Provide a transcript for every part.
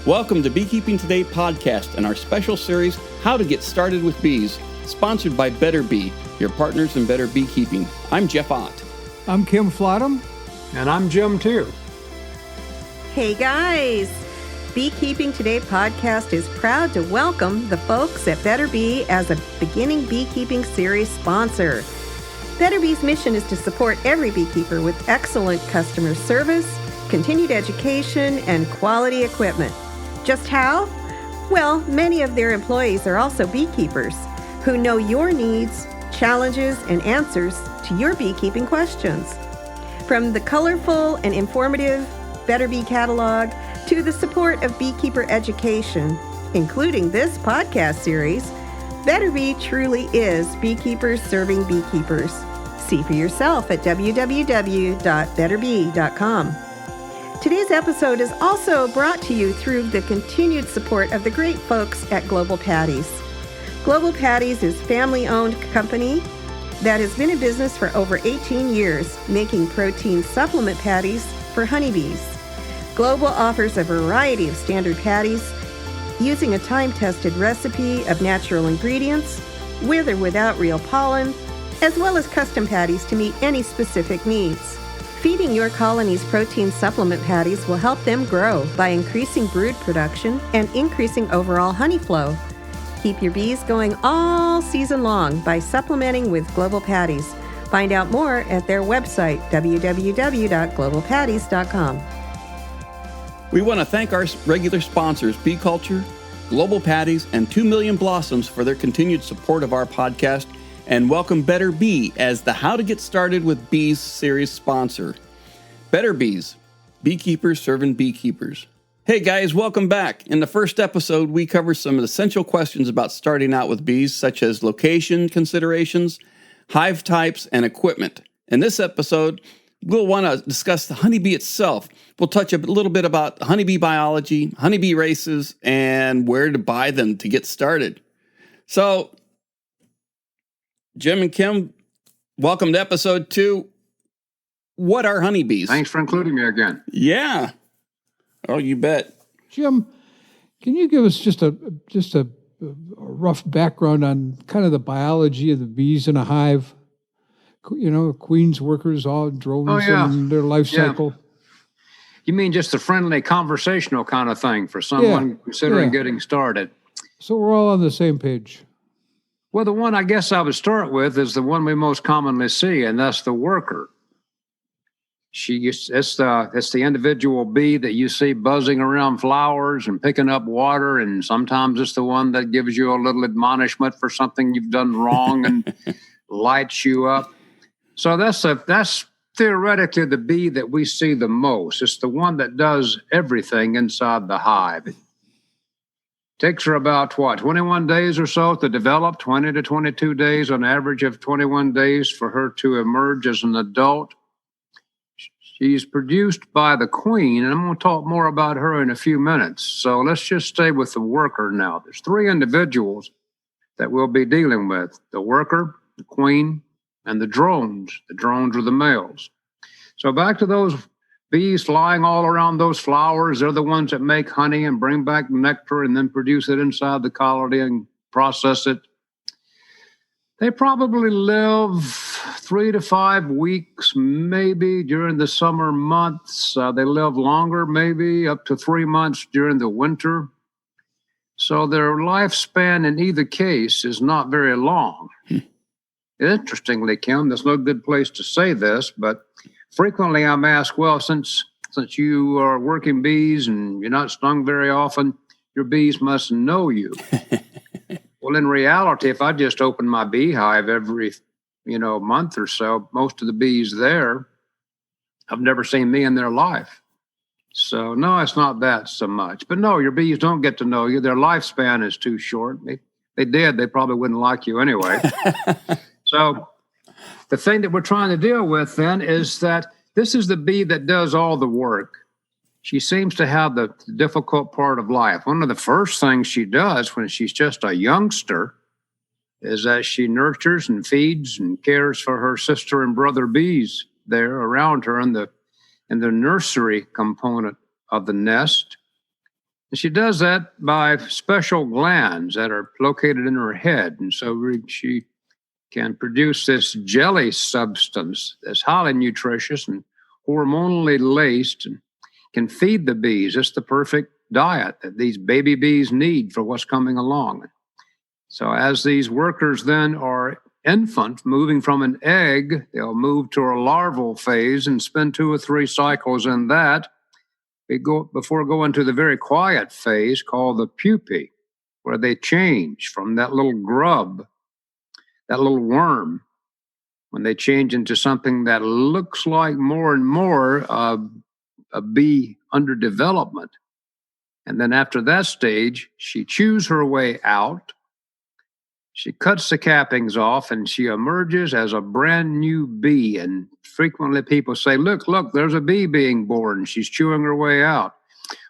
Welcome to Beekeeping Today podcast and our special series, How to Get Started with Bees, sponsored by Better Bee, your partners in better beekeeping. I'm Jeff Ott. I'm Kim Flottum. And I'm Jim, too. Hey, guys. Beekeeping Today podcast is proud to welcome the folks at Better Bee as a beginning beekeeping series sponsor. Better Bee's mission is to support every beekeeper with excellent customer service, continued education, and quality equipment. Just how? Well, many of their employees are also beekeepers who know your needs, challenges, and answers to your beekeeping questions. From the colorful and informative Better Bee catalog to the support of beekeeper education, including this podcast series, Better Bee truly is beekeepers serving beekeepers. See for yourself at www.betterbee.com. Today's episode is also brought to you through the continued support of the great folks at Global Patties. Global Patties is a family-owned company that has been in business for over 18 years, making protein supplement patties for honeybees. Global offers a variety of standard patties using a time-tested recipe of natural ingredients, with or without real pollen, as well as custom patties to meet any specific needs. Feeding your colony's protein supplement patties will help them grow by increasing brood production and increasing overall honey flow. Keep your bees going all season long by supplementing with Global Patties. Find out more at their website, www.globalpatties.com. We want to thank our regular sponsors, Bee Culture, Global Patties, and 2 Million Blossoms for their continued support of our podcast, and welcome Better Bee as the How to Get Started with Bees series sponsor. Better Bees, beekeepers serving beekeepers. Hey guys, welcome back. In the first episode, we covered some essential questions about starting out with bees, such as location considerations, hive types, and equipment. In this episode, we'll want to discuss the honeybee itself. We'll touch a little bit about honeybee biology, honeybee races, and where to buy them to get started. So, Jim and Kim, welcome to episode 2. What are honeybees? Thanks for including me again. Yeah. Oh, you bet. Jim, can you give us just a rough background on kind of the biology of the bees in a hive? You know, queens, workers, all drones, and their life cycle. You mean just a friendly, conversational kind of thing for someone considering getting started? So we're all on the same page. Well, the one I guess I would start with is the one we most commonly see, and that's the worker. It's the individual bee that you see buzzing around flowers and picking up water, and sometimes it's the one that gives you a little admonishment for something you've done wrong and lights you up. So that's theoretically the bee that we see the most. It's the one that does everything inside the hive. It takes her about, 21 days or so to develop, 20 to 22 days, on average of 21 days for her to emerge as an adult. She's produced by the queen, and I'm going to talk more about her in a few minutes. So let's just stay with the worker now. There's 3 individuals that we'll be dealing with: the worker, the queen, and the drones. The drones are the males. So back to those bees flying all around those flowers. They're the ones that make honey and bring back nectar and then produce it inside the colony and process it. They probably live 3 to 5 weeks, maybe during the summer months. They live longer, maybe up to 3 months during the winter. So their lifespan in either case is not very long. Interestingly, Kim, there's no good place to say this, but frequently I'm asked, well, since you are working bees and you're not stung very often, your bees must know you. Well, in reality, if I just open my beehive every, month or so, most of the bees there have never seen me in their life. So, no, it's not that so much. But no, your bees don't get to know you. Their lifespan is too short. If they did, they probably wouldn't like you anyway. So the thing that we're trying to deal with then is that this is the bee that does all the work. She seems to have the difficult part of life. One of the first things she does when she's just a youngster is that she nurtures and feeds and cares for her sister and brother bees there around her in the nursery component of the nest. And she does that by special glands that are located in her head. And so she can produce this jelly substance that's highly nutritious and hormonally laced and can feed the bees. It's the perfect diet that these baby bees need for what's coming along. So as these workers then are infant, moving from an egg, they'll move to a larval phase and spend 2 or 3 cycles in that before going to the very quiet phase called the pupae, where they change from that little grub, that little worm, when they change into something that looks like more and more a bee under development. And then after that stage, she chews her way out. She cuts the cappings off and she emerges as a brand new bee. And frequently people say, look, there's a bee being born. She's chewing her way out.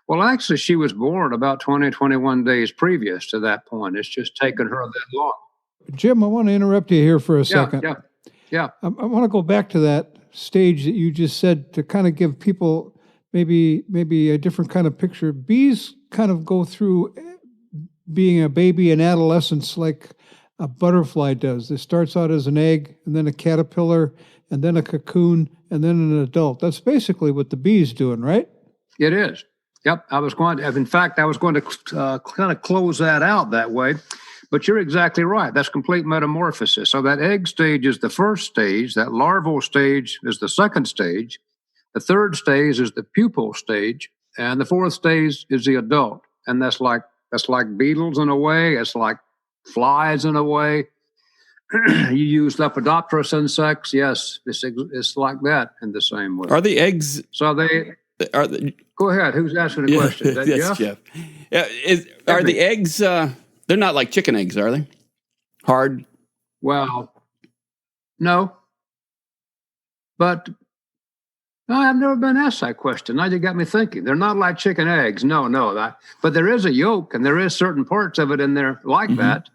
Well, actually, she was born about 20, 21 days previous to that point. It's just taken her that long. Jim, I want to interrupt you here for a second. Yeah. I want to go back to that stage that you just said to kind of give people maybe a different kind of picture. Bees kind of go through being a baby in adolescence like a butterfly does. It starts out as an egg, and then a caterpillar, and then a cocoon, and then an adult. That's basically what the bee's doing, right? It is. Yep. I was going to kind of close that out that way. But you're exactly right. That's complete metamorphosis. So that egg stage is the first stage. That larval stage is the second stage. The third stage is the pupal stage. And the fourth stage is the adult. And that's like beetles in a way. It's like flies in a way. You use Lepidopterous insects. Yes, it's like that in the same way. Are the eggs... So go ahead. Who's asking the question? Is that That's Jeff? Are the eggs... they're not like chicken eggs, are they? Hard? Well, no. But I've never been asked that question. Now you got me thinking. They're not like chicken eggs. No. But there is a yolk, and there is certain parts of it in there like that.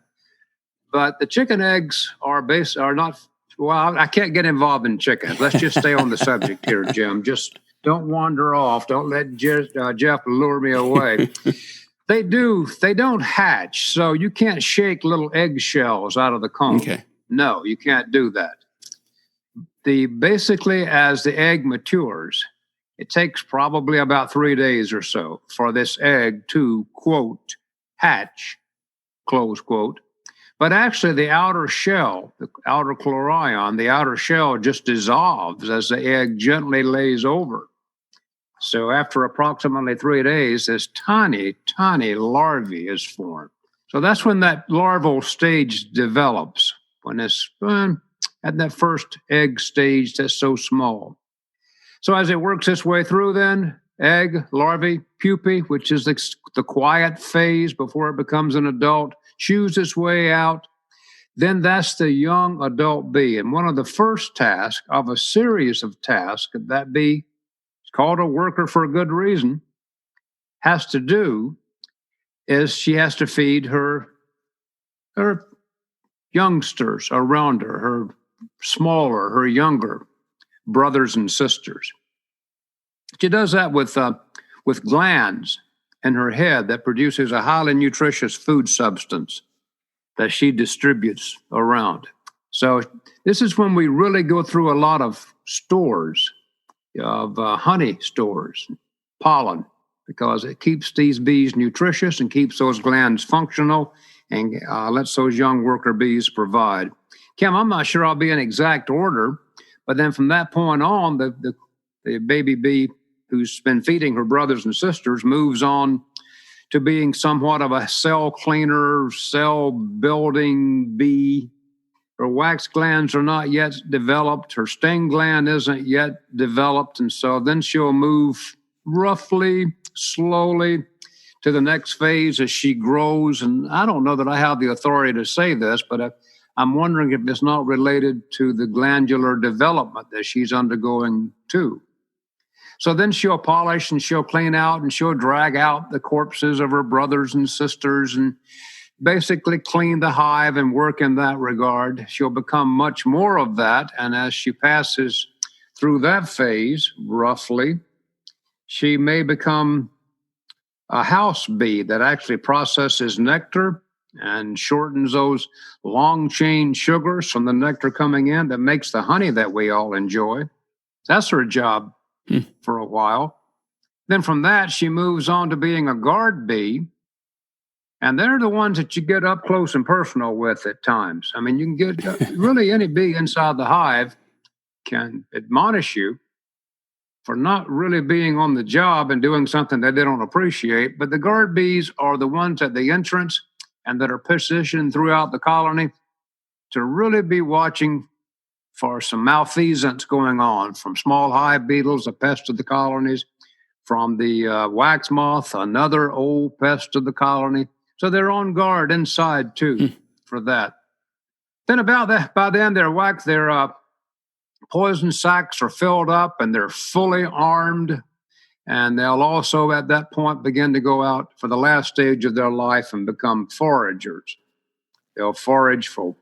But the chicken eggs are not. Well, I can't get involved in chickens. Let's just stay on the subject here, Jim. Just don't wander off. Don't let Jeff lure me away. They don't hatch, so you can't shake little eggshells out of the comb. Okay. No, you can't do that. Basically, as the egg matures, it takes probably about 3 days or so for this egg to, quote, hatch, close quote. But actually, the outer shell, the outer chlorion, the outer shell just dissolves as the egg gently lays over. So after approximately 3 days, this tiny, tiny larvae is formed. So that's when that larval stage develops, when it's at that first egg stage that's so small. So as it works its way through then, egg, larvae, pupae, which is the quiet phase before it becomes an adult, chews its way out. Then that's the young adult bee. And one of the first tasks of a series of tasks that bee, called a worker for a good reason, has to do is she has to feed her youngsters around her, her smaller, her younger brothers and sisters. She does that with glands in her head that produces a highly nutritious food substance that she distributes around. So this is when we really go through a lot of stores of honey stores, pollen, because it keeps these bees nutritious and keeps those glands functional and lets those young worker bees provide. Kim, I'm not sure I'll be in exact order, but then from that point on, the baby bee who's been feeding her brothers and sisters moves on to being somewhat of a cell cleaner, cell building bee. Her wax glands are not yet developed. Her sting gland isn't yet developed. And so then she'll move roughly, slowly to the next phase as she grows. And I don't know that I have the authority to say this, but I'm wondering if it's not related to the glandular development that she's undergoing too. So then she'll polish and she'll clean out and she'll drag out the corpses of her brothers and sisters and basically clean the hive and work in that regard. She'll become much more of that. And as she passes through that phase, roughly, she may become a house bee that actually processes nectar and shortens those long chain sugars from the nectar coming in that makes the honey that we all enjoy. That's her job for a while. Then from that, she moves on to being a guard bee. And they're the ones that you get up close and personal with at times. I mean, you can get really any bee inside the hive can admonish you for not really being on the job and doing something that they don't appreciate. But the guard bees are the ones at the entrance and that are positioned throughout the colony to really be watching for some malfeasance going on, from small hive beetles, a pest of the colonies, from the wax moth, another old pest of the colony. So they're on guard inside too for that. Then about that, by then their poison sacs are filled up and they're fully armed. And they'll also at that point begin to go out for the last stage of their life and become foragers. They'll forage for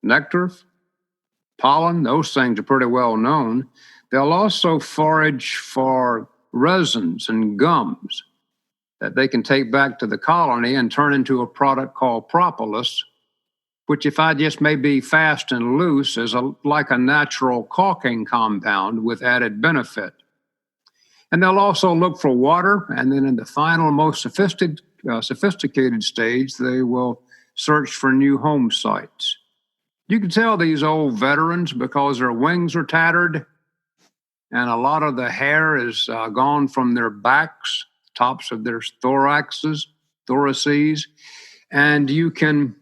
nectar, pollen. Those things are pretty well known. They'll also forage for resins and gums that they can take back to the colony and turn into a product called propolis, which, if I just may be fast and loose, is like a natural caulking compound with added benefit. And they'll also look for water, and then in the final, most sophisticated stage, they will search for new home sites. You can tell these old veterans because their wings are tattered, and a lot of the hair is gone from their backs, tops of their thoraces, and you can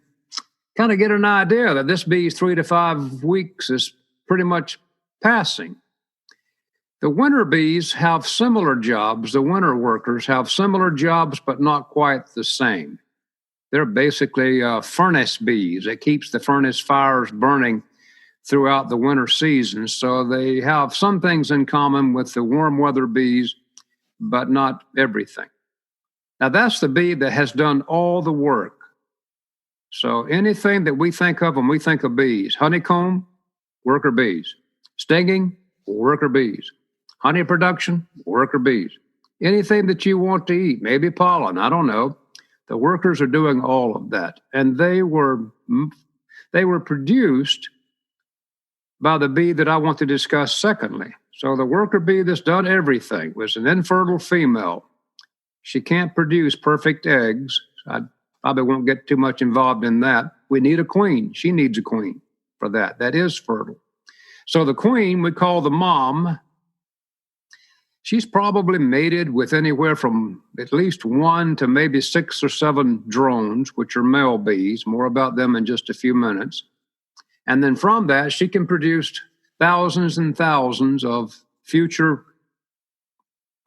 kind of get an idea that this bee's 3 to 5 weeks is pretty much passing. The winter bees have similar jobs. The winter workers have similar jobs, but not quite the same. They're basically furnace bees. It keeps the furnace fires burning throughout the winter season. So they have some things in common with the warm weather bees, but not everything. Now, that's the bee that has done all the work. So anything that we think of when we think of bees, honeycomb, worker bees. Stinging, worker bees. Honey production, worker bees. Anything that you want to eat, maybe pollen, I don't know. The workers are doing all of that. And they were produced by the bee that I want to discuss secondly. So the worker bee that's done everything was an infertile female. She can't produce perfect eggs. I probably won't get too much involved in that. We need a queen. She needs a queen for that. That is fertile. So the queen we call the mom. She's probably mated with anywhere from at least 1 to maybe 6 or 7 drones, which are male bees. More about them in just a few minutes. And then from that, she can produce thousands and thousands of future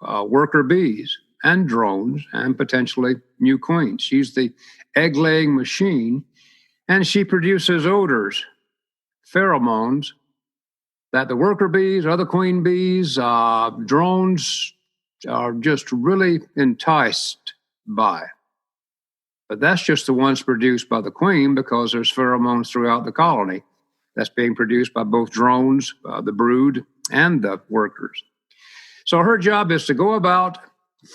worker bees and drones and potentially new queens. She's the egg-laying machine, and she produces odors, pheromones, that the worker bees, other queen bees, drones are just really enticed by. But that's just the ones produced by the queen because there's pheromones throughout the colony that's being produced by both drones, the brood, and the workers. So her job is to go about,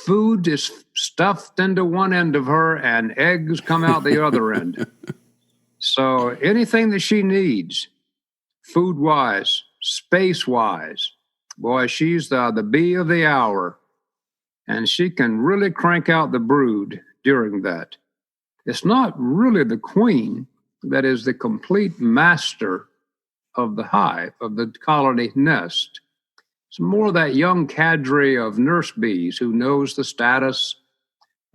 food is stuffed into one end of her and eggs come out the other end. So anything that she needs, food-wise, space-wise, boy, she's the bee of the hour, and she can really crank out the brood during that. It's not really the queen that is the complete master of the hive, of the colony nest. It's more that young cadre of nurse bees who knows the status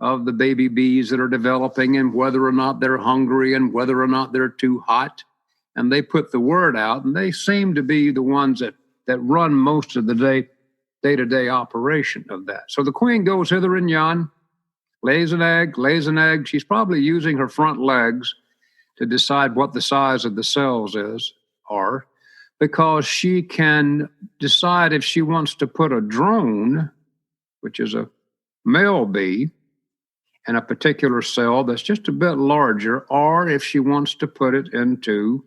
of the baby bees that are developing and whether or not they're hungry and whether or not they're too hot. And they put the word out, and they seem to be the ones that run most of the day-to-day operation of that. So the queen goes hither and yon, lays an egg. She's probably using her front legs to decide what the size of the cells are, because she can decide if she wants to put a drone, which is a male bee, in a particular cell that's just a bit larger, or if she wants to put it into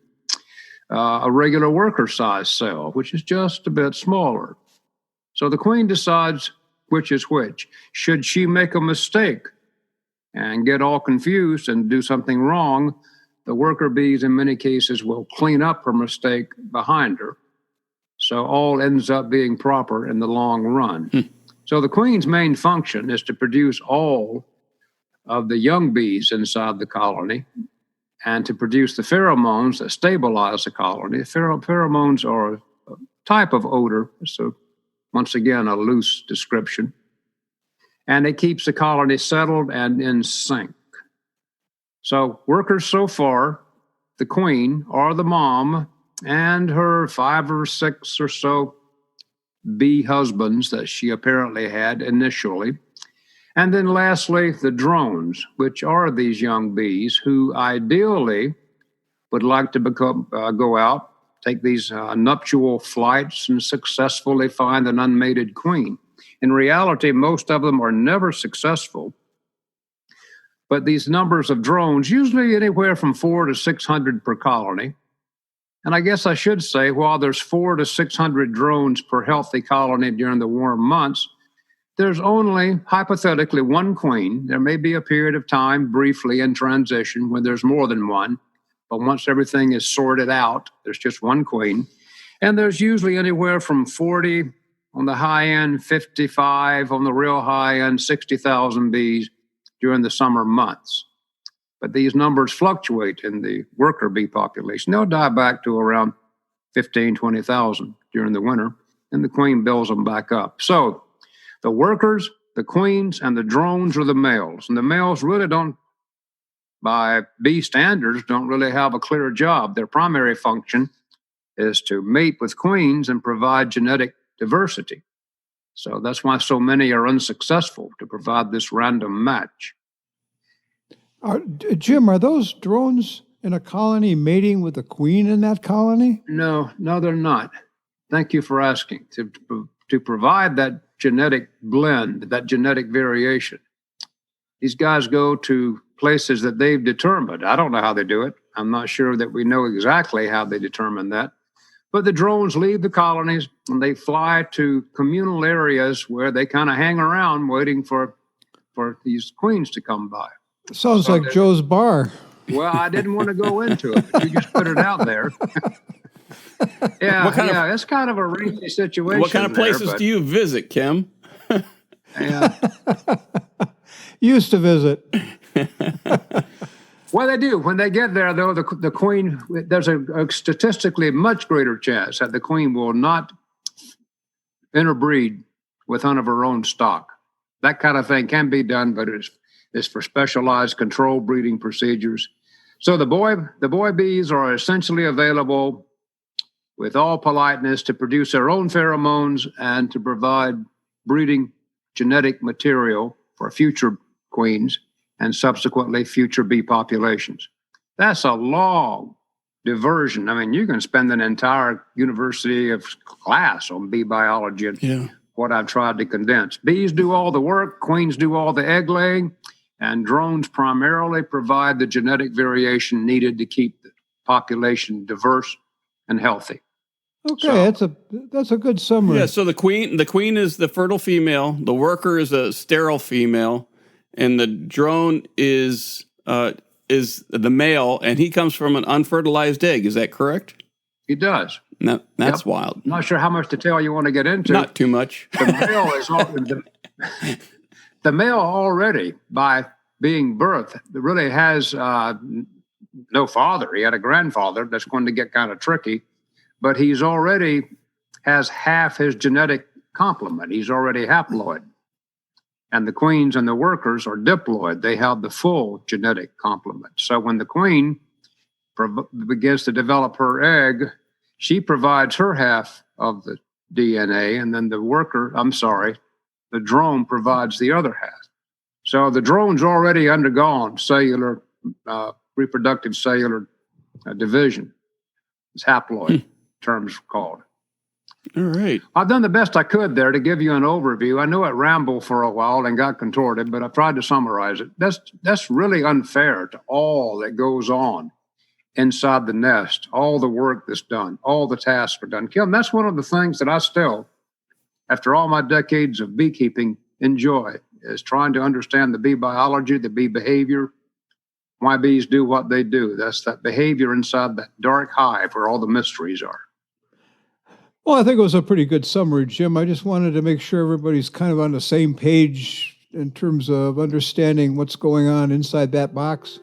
a regular worker size cell, which is just a bit smaller. So the queen decides which is which. Should she make a mistake and get all confused and do something wrong, the worker bees in many cases will clean up her mistake behind her. So all ends up being proper in the long run. So the queen's main function is to produce all of the young bees inside the colony and to produce the pheromones that stabilize the colony. Pheromones are a type of odor, so once again, a loose description. And it keeps the colony settled and in sync. So workers so far, the queen or the mom and her 5 or 6 or so bee husbands that she apparently had initially. And then lastly, the drones, which are these young bees who ideally would like to go out, take these nuptial flights and successfully find an unmated queen. In reality, most of them are never successful. But these numbers of drones, usually anywhere from 400 to 600 per colony. And I guess I should say, while there's 400 to 600 drones per healthy colony during the warm months, there's only, hypothetically, one queen. There may be a period of time briefly in transition when there's more than one. But once everything is sorted out, there's just one queen. And there's usually anywhere from 40 on the high end, 55 on the real high end, 60,000 bees during the summer months. But these numbers fluctuate in the worker bee population. They'll die back to around 15, 20,000 during the winter, and the queen builds them back up. So the workers, the queens, and the drones are the males. And the males really don't, by bee standards, don't really have a clear job. Their primary function is to mate with queens and provide genetic diversity. So that's why so many are unsuccessful, to provide this random match. Jim, are those drones in a colony mating with the queen in that colony? No, they're not. Thank you for asking. To provide that genetic blend, that genetic variation, these guys go to places that they've determined. I don't know how they do it. I'm not sure that we know exactly how they determine that. But the drones leave the colonies and they fly to communal areas where they kind of hang around waiting for these queens to come by. Sounds like Joe's bar. Well, I didn't want to go into it, but you just put it out there. It's kind of a racy situation. What kind of places do you visit, Kim? Used to visit. Well, they do. When they get there, though, the queen, there's a statistically much greater chance that the queen will not interbreed with one of her own stock. That kind of thing can be done, but it's for specialized control breeding procedures. So the boy bees are essentially available with all politeness to produce their own pheromones and to provide breeding genetic material for future queens and subsequently future bee populations. That's a long diversion. I mean, you can spend an entire university of class on bee biology and what I've tried to condense. Bees do all the work, queens do all the egg laying, and drones primarily provide the genetic variation needed to keep the population diverse and healthy. Okay, that's a good summary. Yeah, so the queen is the fertile female, the worker is a sterile female, and the drone is the male, and he comes from an unfertilized egg. Is that correct? He does. No, that's wild. I'm not sure how much detail you want to get into. Not too much. The male already, by being birthed, really has no father. He had a grandfather. That's going to get kind of tricky. But he's already has half his genetic complement. He's already haploid. And the queens and the workers are diploid. They have the full genetic complement. So when the queen begins to develop her egg, she provides her half of the DNA, and then the drone provides the other half. So the drone's already undergone cellular, reproductive cellular division. It's haploid. Terms called. All right. I've done the best I could there to give you an overview. I know it rambled for a while and got contorted, but I tried to summarize it. That's really unfair to all that goes on inside the nest, all the work that's done, all the tasks are done. Kim, that's one of the things that I still, after all my decades of beekeeping, enjoy, is trying to understand the bee biology, the bee behavior, why bees do what they do. That's that behavior inside that dark hive where all the mysteries are. Well, I think it was a pretty good summary, Jim. I just wanted to make sure everybody's kind of on the same page in terms of understanding what's going on inside that box.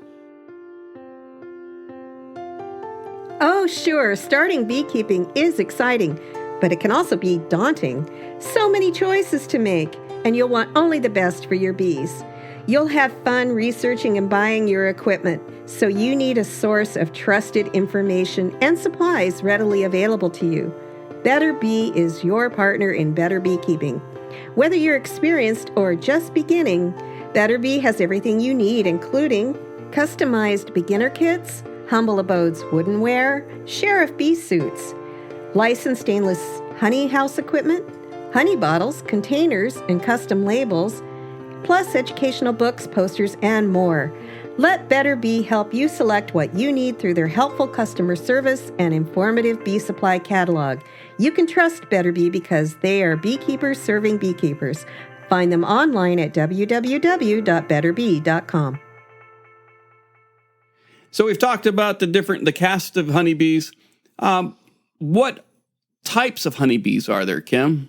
Oh, sure, starting beekeeping is exciting, but it can also be daunting. So many choices to make, and you'll want only the best for your bees. You'll have fun researching and buying your equipment, so you need a source of trusted information and supplies readily available to you. Better Bee is your partner in better beekeeping. Whether you're experienced or just beginning, Better Bee has everything you need, including customized beginner kits, Humble Abode's woodenware, Sheriff bee suits, licensed stainless honey house equipment, honey bottles, containers, and custom labels, plus educational books, posters, and more. Let Better Bee help you select what you need through their helpful customer service and informative bee supply catalog. You can trust Better Bee because they are beekeepers serving beekeepers. Find them online at www.betterbee.com. So we've talked about the caste of honeybees. What types of honeybees are there, Kim?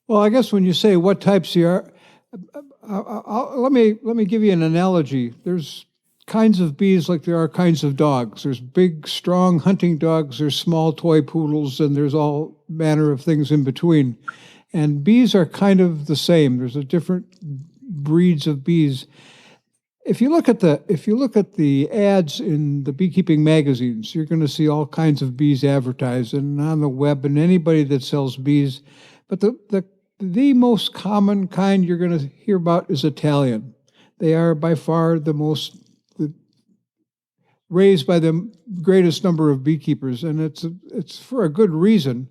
Well, I guess when you say what types you are, let me give you an analogy. There's kinds of bees like there are kinds of dogs. There's big, strong hunting dogs, there's small toy poodles, and there's all manner of things in between. And bees are kind of the same. There's a different breeds of bees. If you look at the ads in the beekeeping magazines, you're going to see all kinds of bees advertised and on the web and anybody that sells bees. But the most common kind you're going to hear about is Italian. They are by far raised by the greatest number of beekeepers, and it's for a good reason.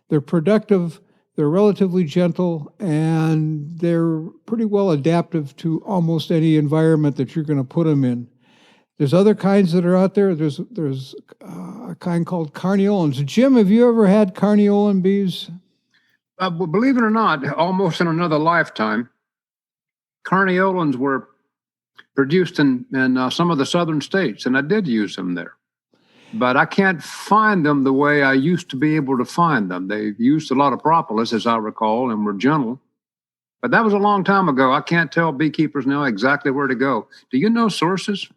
They're productive, they're relatively gentle, and they're pretty well adaptive to almost any environment that you're going to put them in. There's other kinds that are out there. There's a kind called carniolans. Jim, have you ever had carniolan bees? Believe it or not, almost in another lifetime, carniolans were produced in some of the southern states, and I did use them there. But I can't find them the way I used to be able to find them. They used a lot of propolis, as I recall, and were gentle. But that was a long time ago. I can't tell beekeepers now exactly where to go. Do you know sources?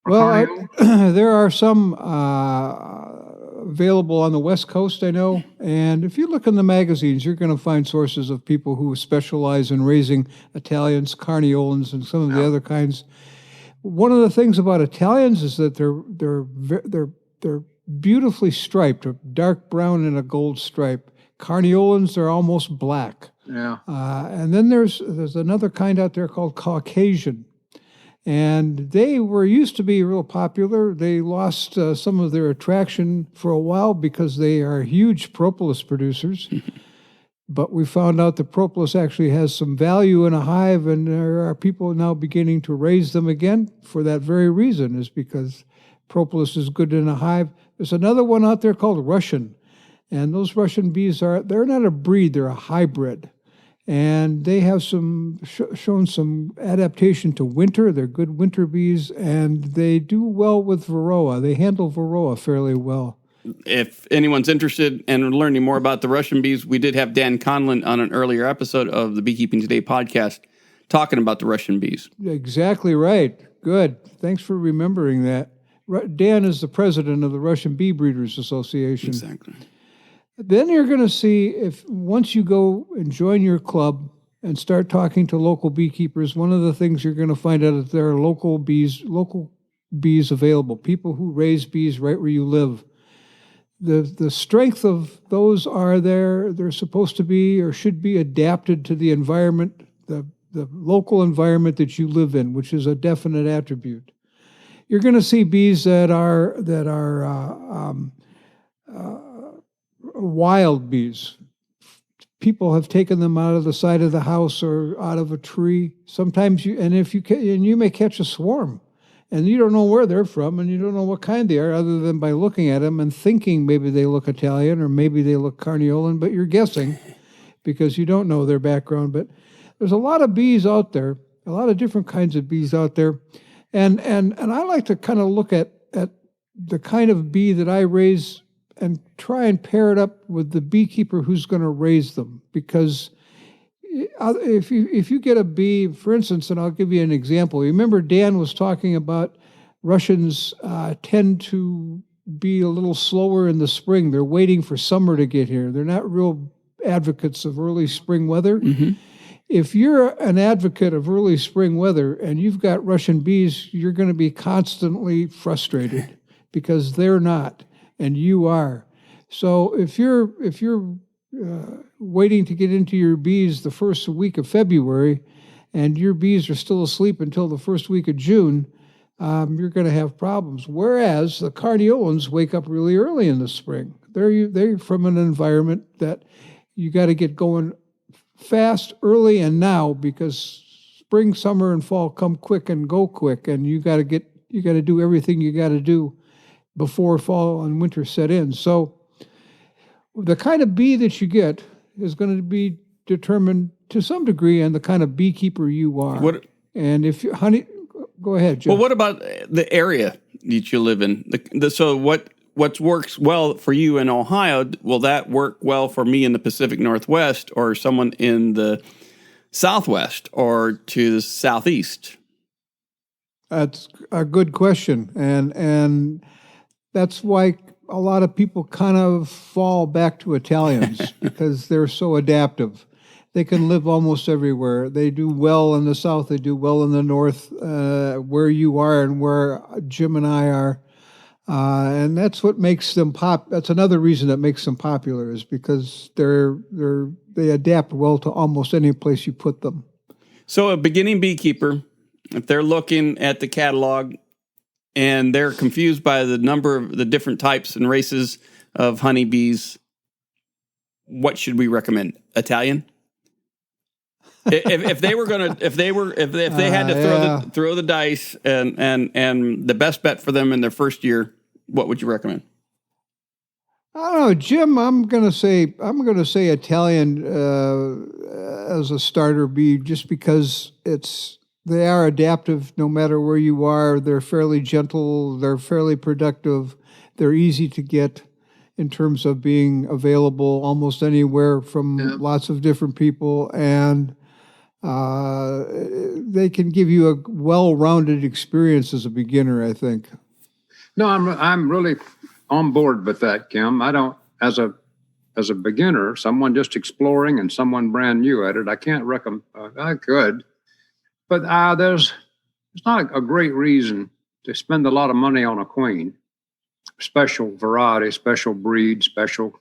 Well, there are some available on the West Coast, I know. And if you look in the magazines, you're going to find sources of people who specialize in raising Italians, carniolans, and some of the other kinds. One of the things about Italians is that they're beautifully striped, a dark brown and a gold stripe. Carniolans are almost black. Yeah. And then there's another kind out there called Caucasian. And they used to be real popular. They lost some of their attraction for a while because they are huge propolis producers. But we found out that propolis actually has some value in a hive, and there are people now beginning to raise them again for that very reason, is because propolis is good in a hive. There's another one out there called Russian, and those Russian bees they're not a breed, they're a hybrid. And they have shown some adaptation to winter. They're good winter bees, and they do well with varroa. They handle varroa fairly well. If anyone's interested in learning more about the Russian bees, we did have Dan Conlon on an earlier episode of the Beekeeping Today podcast talking about the Russian bees. Exactly right. Good. Thanks for remembering that. Dan is the president of the Russian Bee Breeders Association. Exactly. Then you're going to see, once you go and join your club and start talking to local beekeepers, one of the things you're going to find out is there are local bees available, people who raise bees right where you live. The strength of those are they're supposed to be or should be adapted to the environment, the local environment that you live in, which is a definite attribute. You're going to see bees that are wild bees. People have taken them out of the side of the house or out of a tree. Sometimes you may catch a swarm, and you don't know where they're from, and you don't know what kind they are, other than by looking at them and thinking maybe they look Italian or maybe they look carniolan, but you're guessing because you don't know their background. But there's a lot of bees out there, a lot of different kinds of bees out there. And I like to kind of look at the kind of bee that I raise and try and pair it up with the beekeeper who's going to raise them. Because if you get a bee, for instance, and I'll give you an example. Remember Dan was talking about Russians tend to be a little slower in the spring. They're waiting for summer to get here. They're not real advocates of early spring weather. Mm-hmm. If you're an advocate of early spring weather and you've got Russian bees, you're going to be constantly frustrated because they're not and you are. So if you're waiting to get into your bees the first week of February and your bees are still asleep until the first week of June, you're going to have problems. Whereas the carniolans wake up really early in the spring. They're from an environment that you got to get going fast, early, and now, because spring, summer, and fall come quick and go quick, and you got to do everything you got to do before fall and winter set in. So the kind of bee that you get is going to be determined to some degree on the kind of beekeeper you are. And if you, go ahead, Jeff. Well, what about the area that you live in? So what works well for you in Ohio, will that work well for me in the Pacific Northwest or someone in the Southwest or to the Southeast? That's a good question. And that's why a lot of people kind of fall back to Italians because they're so adaptive. They can live almost everywhere. They do well in the South. They do well in the North, where you are and where Jim and I are. And that's what makes them that's another reason that makes them popular, is because they adapt well to almost any place you put them. So a beginning beekeeper, if they're looking at the catalog and they're confused by the number of the different types and races of honeybees, what should we recommend? Italian? if they had to throw the dice and the best bet for them in their first year, what would you recommend? I don't know, Jim. I'm gonna say Italian as a starter bee, just because they are adaptive no matter where you are. They're fairly gentle. They're fairly productive. They're easy to get in terms of being available almost anywhere from lots of different people, and they can give you a well-rounded experience as a beginner, I think. No, I'm really on board with that, Kim. I don't, as a beginner, someone just exploring and someone brand new at it, I can't recommend. I could, but it's not a great reason to spend a lot of money on a queen. Special variety, special breed, special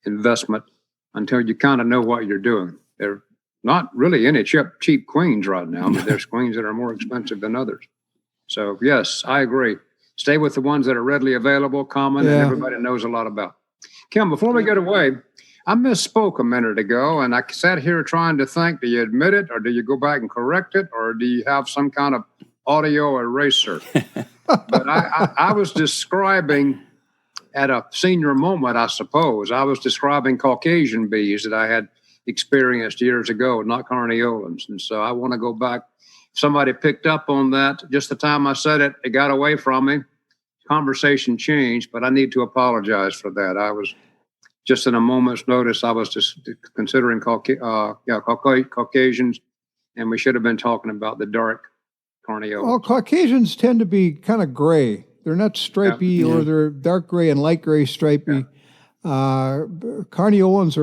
investment until you kind of know what you're doing. There not really any cheap queens right now, but there's queens that are more expensive than others. So yes, I agree. Stay with the ones that are readily available, common, and everybody knows a lot about. Kim, before we get away, I misspoke a minute ago, and I sat here trying to think, do you admit it, or do you go back and correct it, or do you have some kind of audio eraser? But I was describing, at a senior moment, I suppose, I was describing Caucasian bees that I had experienced years ago, not carniolans. And so I want to go back. Somebody picked up on that. Just the time I said it, it got away from me. Conversation changed, but I need to apologize for that. I was just in a moment's notice. I was just considering Caucasians, and we should have been talking about the dark carniolans. Well, Caucasians tend to be kind of gray. They're not stripy, or they're dark gray and light gray stripy. Carniolans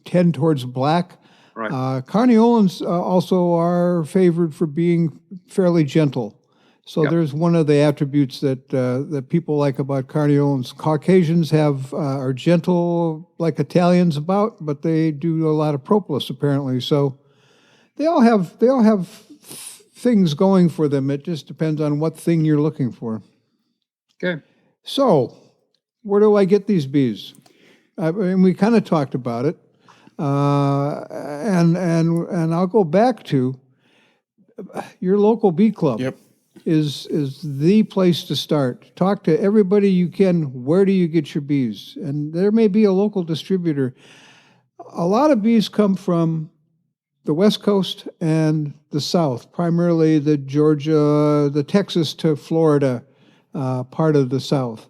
tend towards black. Right. Carniolans also are favored for being fairly gentle. So there's one of the attributes that people like about carniolans. Caucasians are gentle like Italians about, but they do a lot of propolis apparently. So they all have things going for them. It just depends on what thing you're looking for. Okay. So where do I get these bees? And we kind of talked about it. And I'll go back to your local bee club. Yep. Is the place to start. Talk to everybody you can. Where do you get your bees? And there may be a local distributor. a lot of bees come from the West Coast and the South, primarily the Georgia, the Texas to Florida part of the South.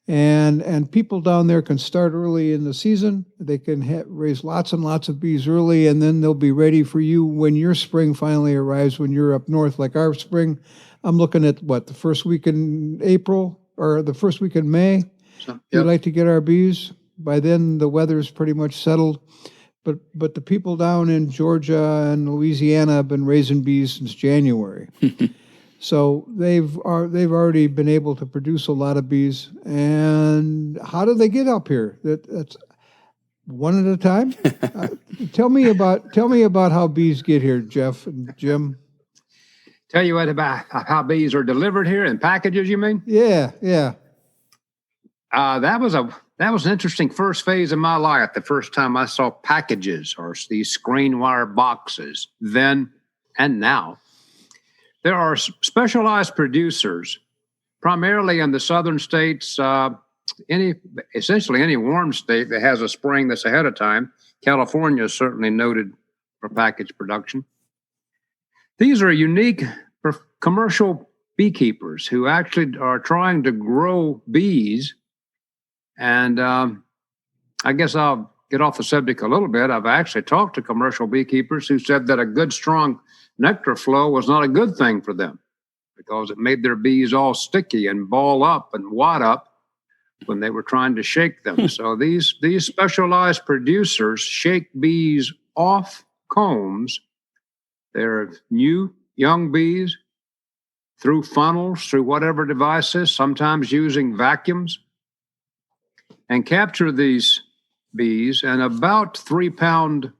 And people down there can start early in the season. They can raise lots and lots of bees early, and then they'll be ready for you when your spring finally arrives, when you're up north, like our spring. I'm looking at, the first week in April or the first week in May. We'd like to get our bees. By then, the weather's pretty much settled. But the people down in Georgia and Louisiana have been raising bees since January. So they've already been able to produce a lot of bees. And how do they get up here? That's one at a time. Tell me about how bees get here, Jeff and Jim. Tell you what about how bees are delivered here in packages, you mean? Yeah. That was an interesting first phase of my life. The first time I saw packages or these screen wire boxes, then and now. There are specialized producers, primarily in the southern states, essentially any warm state that has a spring that's ahead of time. California is certainly noted for package production. These are unique for commercial beekeepers who actually are trying to grow bees. And I guess I'll get off the subject a little bit. I've actually talked to commercial beekeepers who said that a good, strong nectar flow was not a good thing for them because it made their bees all sticky and ball up and wad up when they were trying to shake them. So these specialized producers shake bees off combs. They're new, young bees through funnels, through whatever devices, sometimes using vacuums, and capture these bees and about 3 pound,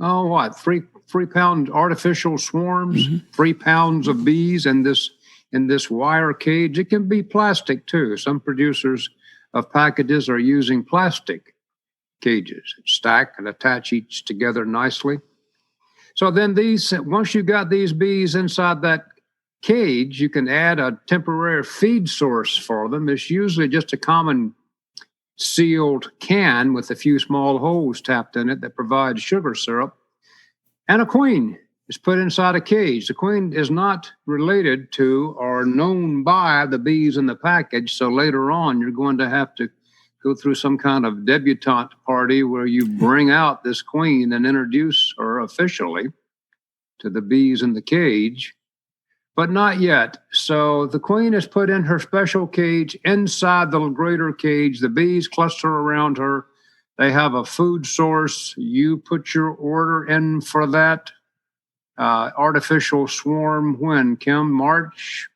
3 pound artificial swarms, 3 pounds of bees in this wire cage. It can be plastic too. Some producers of packages are using plastic cages, stack and attach each together nicely. So then once you got these bees inside that cage, you can add a temporary feed source for them. It's usually just a common sealed can with a few small holes tapped in it that provides sugar syrup. And a queen is put inside a cage. The queen is not related to or known by the bees in the package, so later on you're going to have to go through some kind of debutante party where you bring out this queen and introduce her officially to the bees in the cage, but not yet. So the queen is put in her special cage inside the greater cage. The bees cluster around her. They have a food source. You put your order in for that artificial swarm when, Kim? March?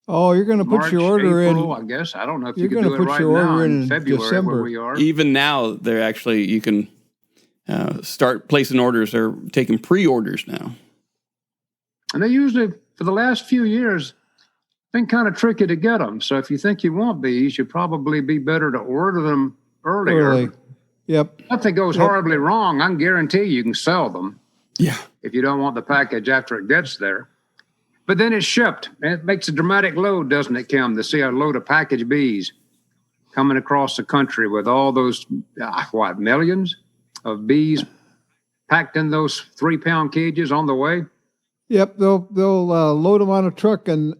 Oh, you're going to put your order April, in. I guess. I don't know if you're you can do it right now in February December. where we are. Even now, you can start placing orders or taking pre-orders now. And they usually, for the last few years, been kind of tricky to get them. So if you think you want bees, you'd probably be better to order them earlier. Yep. Nothing goes horribly wrong. I can guarantee you can sell them. Yeah. If you don't want the package after it gets there. But then it's shipped. And it makes a dramatic load, doesn't it, Kim, to see a load of packaged bees coming across the country with all those, millions of bees packed in those 3 pound cages on the way? Yep, they'll load them on a truck, and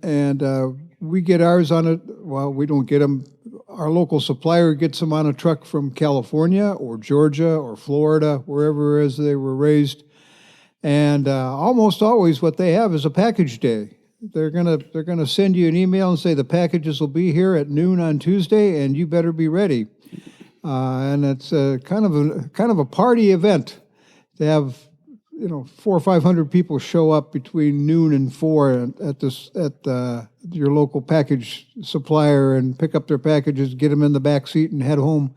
we get ours on it. Well, we don't get them. Our local supplier gets them on a truck from California or Georgia or Florida, wherever it is they were raised. And almost always, what they have is a package day. They're gonna send you an email and say the packages will be here at noon on Tuesday, and you better be ready. And it's kind of a party event to have 400 or 500 people show up between noon and 4 at your local package supplier and pick up their packages, get them in the back seat, and head home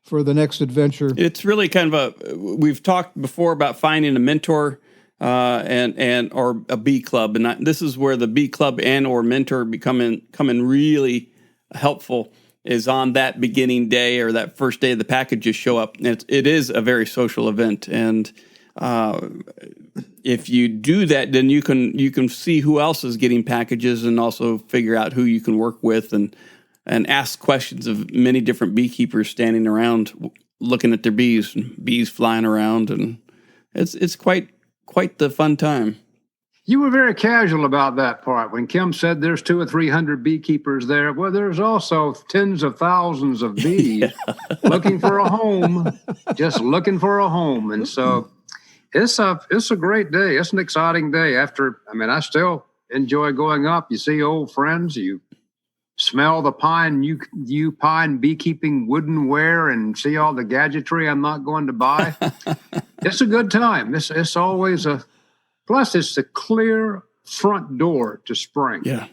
for the next adventure. It's really kind of we've talked before about finding a mentor and or a bee club, and this is where the bee club and or mentor coming really helpful. Is on that beginning day or that first day the packages show up. It is a very social event, and if you do that, then you can see who else is getting packages and also figure out who you can work with and ask questions of many different beekeepers standing around looking at their bees flying around, and it's quite the fun time. You were very casual about that part. When Kim said there's 200 or 300 beekeepers there, well, there's also tens of thousands of bees looking for a home, just looking for a home. And so it's a great day. It's an exciting day. I still enjoy going up. You see old friends, you smell the pine beekeeping woodenware and see all the gadgetry I'm not going to buy. It's a good time. It's always plus it's the clear front door to spring. Yeah.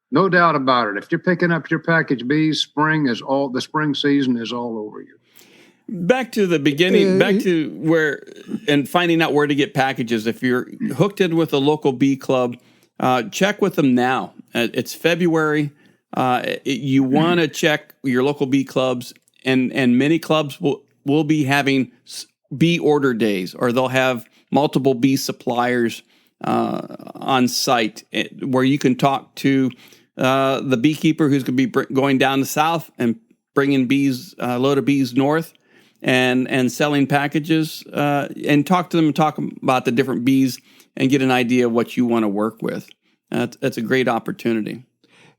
No doubt about it. If you're picking up your package bees, the spring season is all over you. Back to the beginning, back to where, and finding out where to get packages. If you're hooked in with a local bee club, check with them now. It's February. You want to check your local bee clubs, and many clubs will be having bee order days, or they'll have multiple bee suppliers on site where you can talk to the beekeeper who's going to be going down the south and bringing a load of bees north and selling packages, and talk to them and talk about the different bees and get an idea of what you want to work with. That's a great opportunity.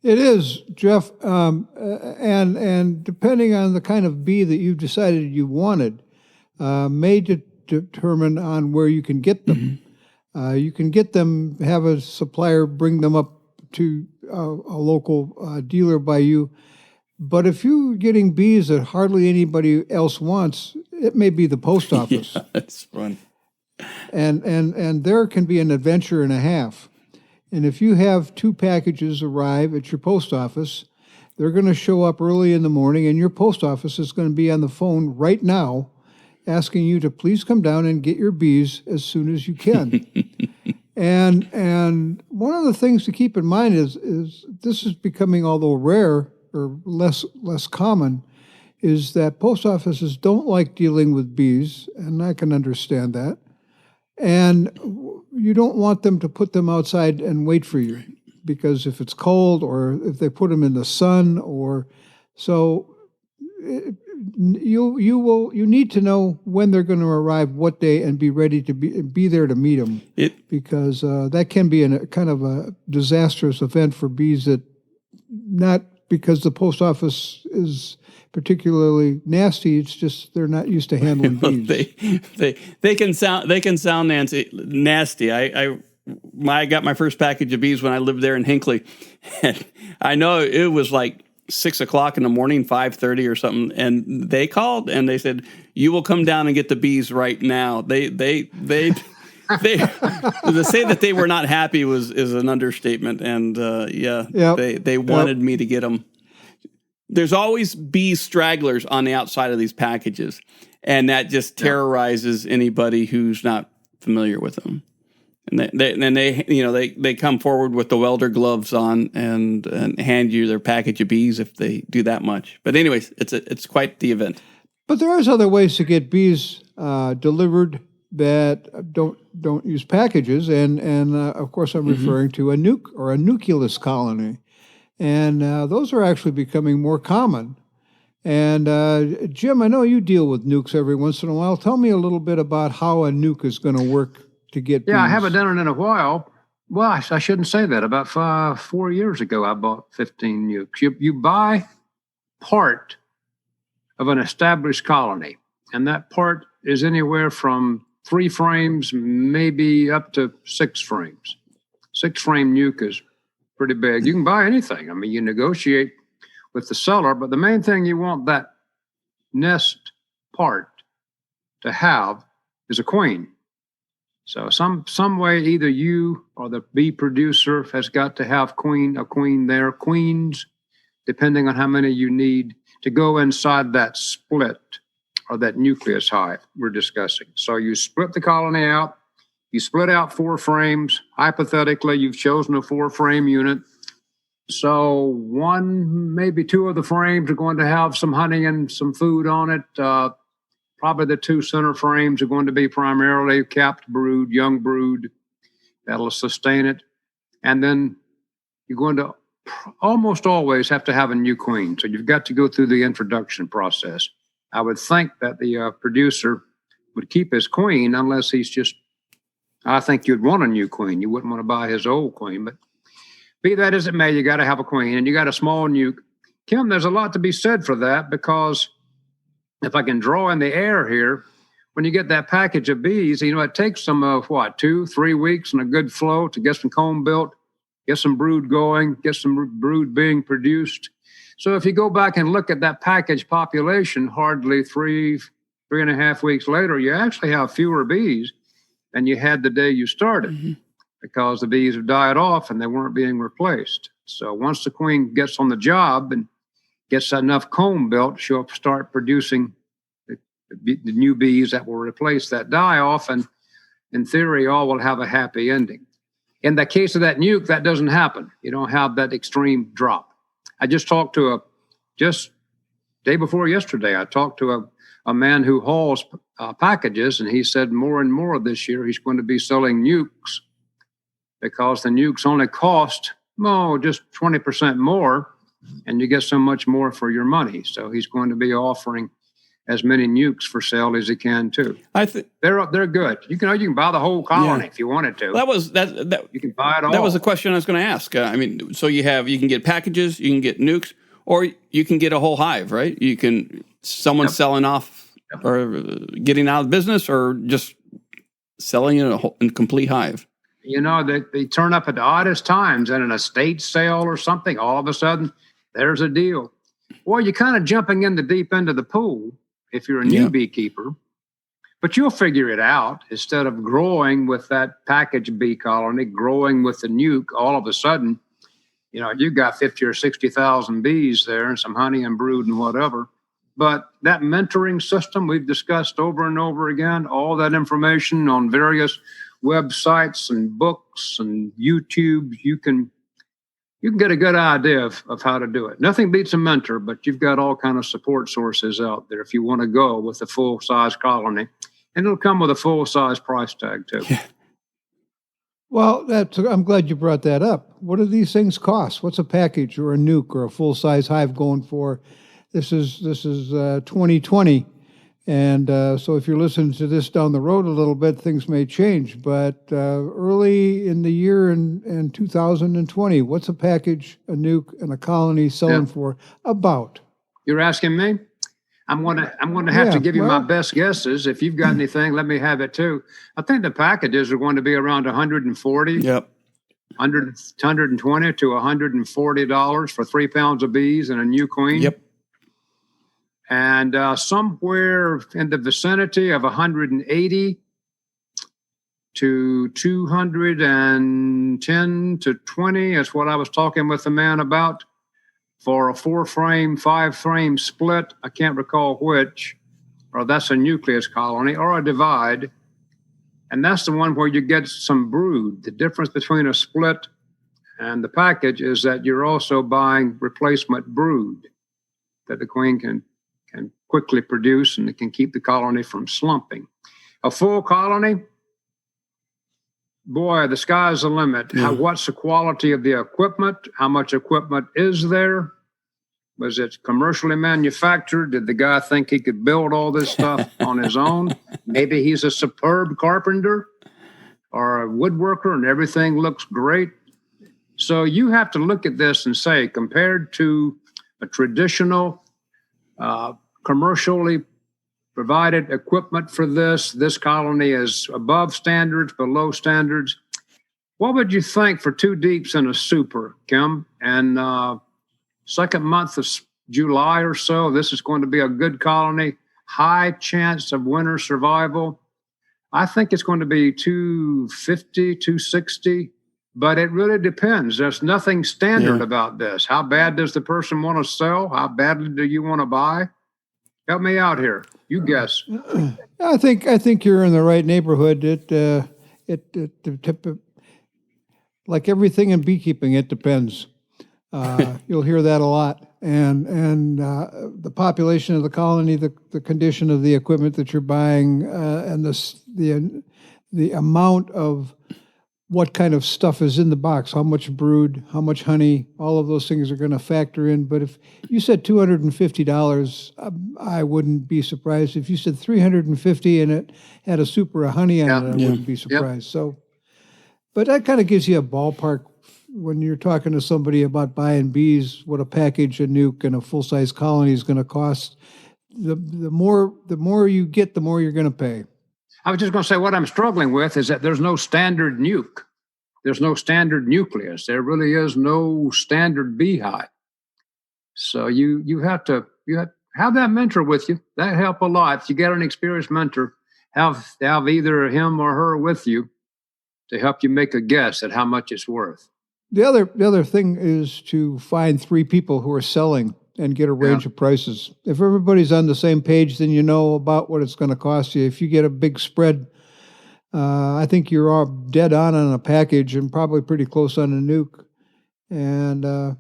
It is, Jeff, and depending on the kind of bee that you've decided you wanted, may determine on where you can get them. You can get them, have a supplier bring them up to a local dealer by you. But if you're getting bees that hardly anybody else wants, it may be the post office. Yeah, that's fun. And there can be an adventure and a half. And if you have 2 packages arrive at your post office, they're going to show up early in the morning, and your post office is going to be on the phone right now asking you to please come down and get your bees as soon as you can. And one of the things to keep in mind is this is becoming, although rare or less common, is that post offices don't like dealing with bees, and I can understand that. And you don't want them to put them outside and wait for you, because if it's cold or if they put them in the sun, you need to know when they're going to arrive, what day, and be ready to be there to meet them. Because that can be a kind of a disastrous event for bees, that not because the post office is particularly nasty. It's just they're not used to handling bees. They can sound nasty. I got my first package of bees when I lived there in Hinckley, and I know it was like 6:00 in the morning, 5:30 or something, and they called and they said, "You will come down and get the bees right now." They to say that they were not happy is an understatement, and they wanted me to get them. There's always bee stragglers on the outside of these packages, and that just terrorizes anybody who's not familiar with them. And they come forward with the welder gloves on and hand you their package of bees if they do that much. But anyways, it's quite the event. But there is other ways to get bees delivered that don't use packages, and of course I'm referring to a nuke or a nucleus colony. And those are actually becoming more common. And Jim, I know you deal with nukes every once in a while. Tell me a little bit about how a nuke is going to work to get bees. Yeah, I haven't done it in a while. Well, I shouldn't say that. About 4 years ago, I bought 15 nukes. You buy part of an established colony, and that part is anywhere from 3 frames, maybe up to 6 frames. 6-frame nuke is pretty big. You can buy anything. I mean, you negotiate with the seller, but the main thing you want that nest part to have is a queen. So some way either you or the bee producer has got to have a queen there. Queens, depending on how many you need to go inside that split or that nucleus hive we're discussing. So you split the colony out. You split out 4 frames. Hypothetically, you've chosen a 4-frame unit. So 1, maybe 2 of the frames are going to have some honey and some food on it. Probably the 2 center frames are going to be primarily capped brood, young brood. That'll sustain it. And then you're going to almost always have to have a new queen. So you've got to go through the introduction process. I would think that the producer would keep his queen unless he's just, I think you'd want a new queen. You wouldn't want to buy his old queen, but be that as it may, you got to have a queen and you got a small nuke. Kim, there's a lot to be said for that, because if I can draw in the air here, when you get that package of bees, it takes them, 2-3 weeks and a good flow to get some comb built, get some brood going, get some brood being produced. So if you go back and look at that package population, hardly 3.5 weeks later, you actually have fewer bees than you had the day you started, because the bees have died off and they weren't being replaced. So once the queen gets on the job and gets enough comb built, she'll start producing the new bees that will replace that die-off, and in theory, all will have a happy ending. In the case of that nuke, that doesn't happen. You don't have that extreme drop. I just talked to just day before yesterday, I talked to a man who hauls packages, and he said more and more this year he's going to be selling nukes, because the nukes only cost, just 20% more, and you get so much more for your money. So he's going to be offering as many nukes for sale as he can too. They're good. You can buy the whole colony if you wanted to. That you can buy it all. That was the question I was going to ask. So you can get packages, you can get nukes, or you can get a whole hive, right? You can selling off or getting out of business, or just selling in a complete hive. They turn up at the oddest times, and an estate sale or something, all of a sudden there's a deal. Well, you're kind of jumping in the deep end of the pool if you're a new beekeeper, but you'll figure it out. Instead of growing with that package bee colony, growing with the nuke, all of a sudden, you've got 50 or 60,000 bees there and some honey and brood and whatever. But that mentoring system we've discussed over and over again, all that information on various websites and books and YouTube, you can get a good idea of how to do it. Nothing beats a mentor, but you've got all kind of support sources out there if you want to go with a full-size colony. And it'll come with a full-size price tag, too. Yeah. Well, I'm glad you brought that up. What do these things cost? What's a package or a nuke or a full-size hive going for? This is 2020. And so if you're listening to this down the road a little bit, things may change. But early in the year in 2020, what's a package, a nuke, and a colony selling for about? You're asking me? I'm going to have to give you my best guesses. If you've got anything, let me have it too. I think the packages are going to be around $140. Yep. $120 to $140 for 3 pounds of bees and a new queen. Yep. And somewhere in the vicinity of 180 to 210 to 20 is what I was talking with the man about for a 4-frame, 5-frame split. I can't recall which, or that's a nucleus colony or a divide. And that's the one where you get some brood. The difference between a split and the package is that you're also buying replacement brood that the queen can quickly produce, and it can keep the colony from slumping. A full colony, boy, the sky's the limit. What's the quality of the equipment? How much equipment is there? Was it commercially manufactured? Did the guy think he could build all this stuff on his own? Maybe he's a superb carpenter or a woodworker and everything looks great. So you have to look at this and say, compared to a traditional commercially provided equipment for this colony is above standards, below standards. What would you think for 2 deeps and a super, Kim? And second month of July or so, this is going to be a good colony, high chance of winter survival. I think it's going to be 250, 260, but it really depends. There's nothing standard about this. How bad does the person want to sell? How badly do you want to buy? Help me out here. You guess. I think you're in the right neighborhood. It like everything in beekeeping, it depends. You'll hear that a lot, and the population of the colony, the condition of the equipment that you're buying, and the amount of what kind of stuff is in the box, how much brood, how much honey, all of those things are going to factor in. But if you said $250, I wouldn't be surprised. If you said $350 and it had a super of honey on it, I wouldn't be surprised. So, but that kind of gives you a ballpark when you're talking to somebody about buying bees, what a package, a nuke, and a full-size colony is going to cost. The more you get, the more you're going to pay. I was just going to say what I'm struggling with is that there's no standard nuke. There's no standard nucleus. There really is no standard beehive. So you have to have that mentor with you. That help a lot. If you get an experienced mentor, have either him or her with you to help you make a guess at how much it's worth. The other thing is to find 3 people who are selling and get a range of prices. If everybody's on the same page, then you know about what it's going to cost you. If you get a big spread, I think you're all dead on a package and probably pretty close on a nuke. And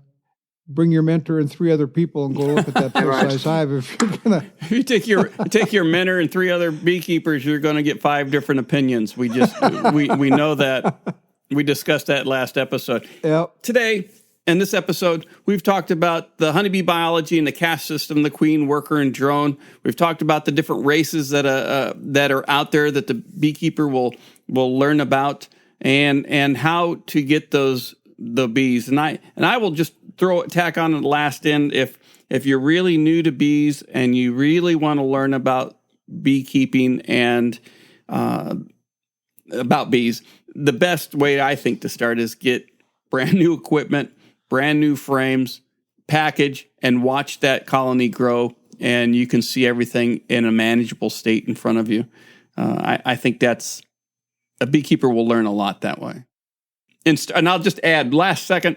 bring your mentor and 3 other people and go look at that full-size hive. If you're gonna, if you take your mentor and 3 other beekeepers, you're going to get 5 different opinions. We know that. We discussed that last episode. Yep. Today, in this episode, we've talked about the honeybee biology and the caste system, the queen, worker, and drone. We've talked about the different races that are out there that the beekeeper will learn about, and how to get the bees. And I will just tack on the last end. If you're really new to bees and you really want to learn about beekeeping and about bees, the best way I think to start is get brand new equipment, brand new frames, package, and watch that colony grow, and you can see everything in a manageable state in front of you. I think that's a beekeeper will learn a lot that way. And I'll just add, last second,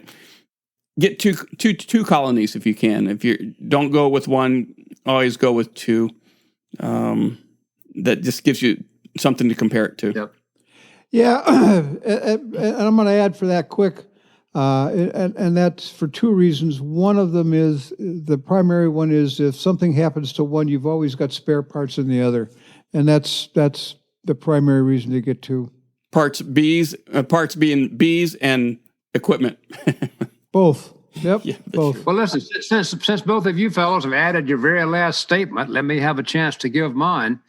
get two colonies if you can. If you don't go with one, always go with 2. That just gives you something to compare it to. Yep. Yeah, and I'm going to add for that quick, and that's for 2 reasons. One of them is, the primary one is, if something happens to one, you've always got spare parts in the other, and that's the primary reason to get 2. Parts being bees and equipment. Both. Yep, yeah, both. True. Well, listen, since both of you fellows have added your very last statement, let me have a chance to give mine.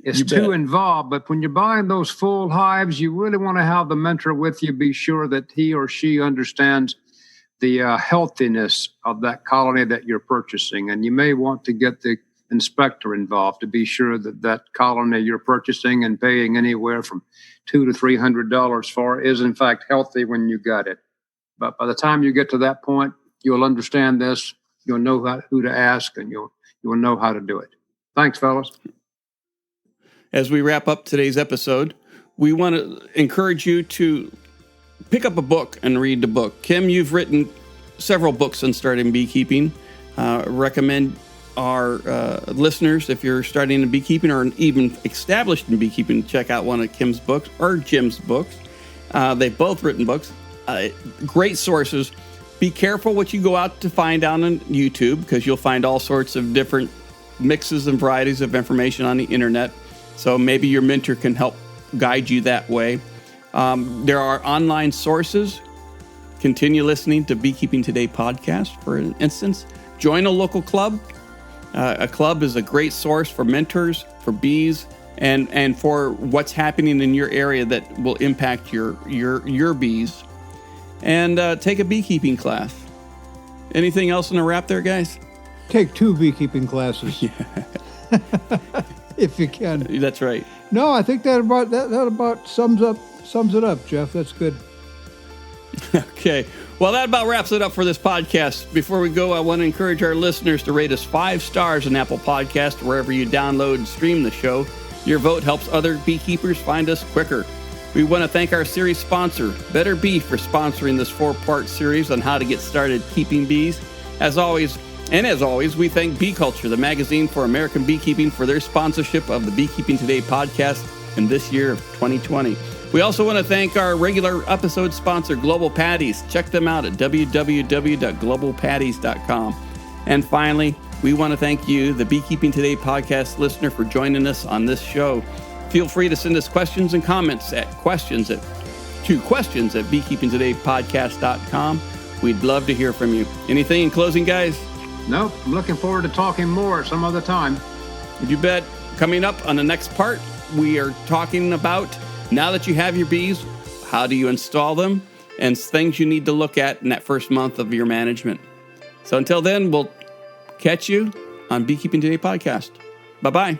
It's too involved, but when you're buying those full hives, you really want to have the mentor with you. Be sure that he or she understands the healthiness of that colony that you're purchasing. And you may want to get the inspector involved to be sure that that colony you're purchasing and paying anywhere from $200 to $300 for is in fact healthy when you got it. But by the time you get to that point, you'll understand this. You'll know who to ask, and you'll know how to do it. Thanks, fellas. As we wrap up today's episode, we want to encourage you to pick up a book and read the book. Kim, you've written several books on starting beekeeping. Recommend our listeners, if you're starting in beekeeping or even established in beekeeping, check out one of Kim's books or Jim's books. They've both written books. Great sources. Be careful what you go out to find on YouTube, because you'll find all sorts of different mixes and varieties of information on the internet. So maybe your mentor can help guide you that way. There are online sources. Continue listening to Beekeeping Today podcast, for instance. Join a local club. A club is a great source for mentors, for bees, and for what's happening in your area that will impact your bees. And take a beekeeping class. Anything else in a wrap there, guys? Take 2 beekeeping classes. If you can. That's right. No, I think that about sums it up, Jeff. That's good. Okay. Well, that about wraps it up for this podcast. Before we go, I want to encourage our listeners to rate us 5 stars on Apple Podcast, wherever you download and stream the show. Your vote helps other beekeepers find us quicker. We want to thank our series sponsor, Better Bee, for sponsoring this 4-part series on how to get started keeping bees. As always, we thank Bee Culture, the magazine for American beekeeping, for their sponsorship of the Beekeeping Today podcast in this year of 2020. We also want to thank our regular episode sponsor, Global Patties. Check them out at www.globalpatties.com. And finally, we want to thank you, the Beekeeping Today podcast listener, for joining us on this show. Feel free to send us questions and comments at questions@jeff to questions@beekeepingtodaypodcast.com. We'd love to hear from you. Anything in closing, guys? Nope. I'm looking forward to talking more some other time. You bet. Coming up on the next part, we are talking about, now that you have your bees, how do you install them, and things you need to look at in that first month of your management. So until then, we'll catch you on Beekeeping Today podcast. Bye-bye.